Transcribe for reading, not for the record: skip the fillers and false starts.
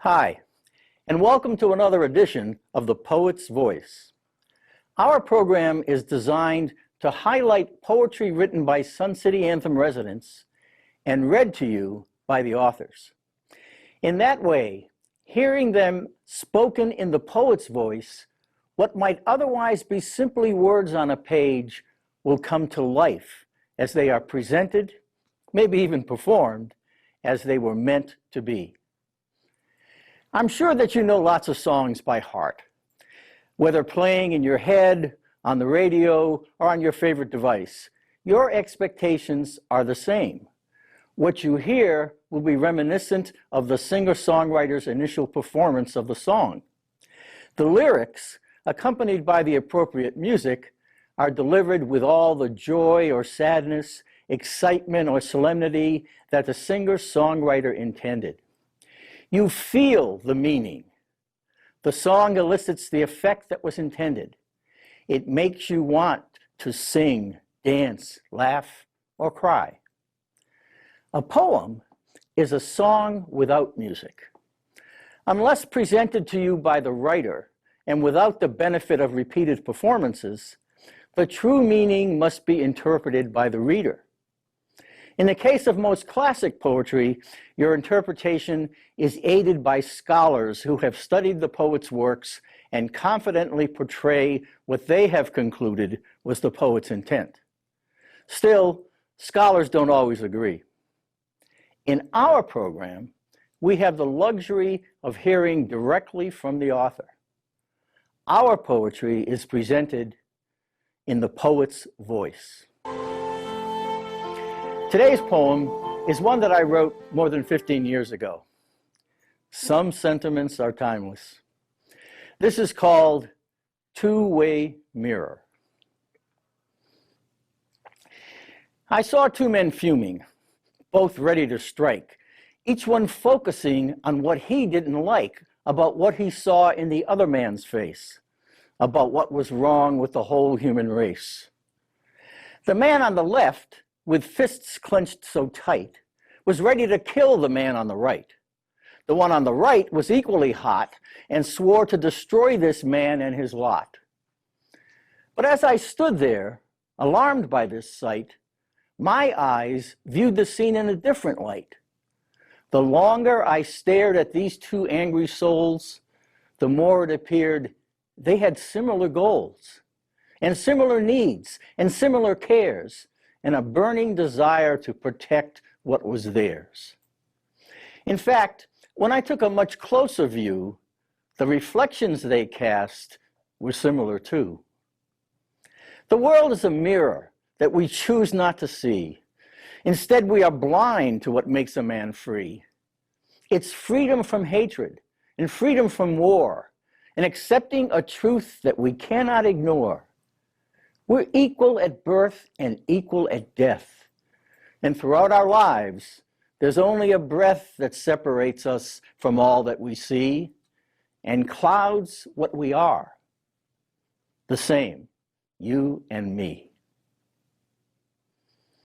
Hi, and welcome to another edition of The Poet's Voice. Our program is designed to highlight poetry written by Sun City Anthem residents and read to you by the authors. In that way, hearing them spoken in the poet's voice, what might otherwise be simply words on a page will come to life as they are presented, maybe even performed, as they were meant to be. I'm sure that you know lots of songs by heart, whether playing in your head, on the radio, or on your favorite device. Your expectations are the same. What you hear will be reminiscent of the singer-songwriter's initial performance of the song. The lyrics, accompanied by the appropriate music, are delivered with all the joy or sadness, excitement or solemnity that the singer-songwriter intended. You feel the meaning. The song elicits the effect that was intended. It makes you want to sing, dance, laugh, or cry. A poem is a song without music. Unless presented to you by the writer and without the benefit of repeated performances, the true meaning must be interpreted by the reader. In the case of most classic poetry, your interpretation is aided by scholars who have studied the poet's works and confidently portray what they have concluded was the poet's intent. Still, scholars don't always agree. In our program, we have the luxury of hearing directly from the author. Our poetry is presented in the poet's voice. Today's poem is one that I wrote more than 15 years ago. Some sentiments are timeless. This is called Two-Way Mirror. I saw two men fuming, both ready to strike, each one focusing on what he didn't like about what he saw in the other man's face, about what was wrong with the whole human race. The man on the left, with fists clenched so tight, was ready to kill the man on the right. The one on the right was equally hot and swore to destroy this man and his lot. But as I stood there, alarmed by this sight, my eyes viewed the scene in a different light. The longer I stared at these two angry souls, the more it appeared they had similar goals, and similar needs, and similar cares, and a burning desire to protect what was theirs. In fact, when I took a much closer view, the reflections they cast were similar too. The world is a mirror that we choose not to see. Instead, we are blind to what makes a man free. It's freedom from hatred and freedom from war, and accepting a truth that we cannot ignore. We're equal at birth and equal at death. And throughout our lives, there's only a breath that separates us from all that we see and clouds what we are. The same, you and me.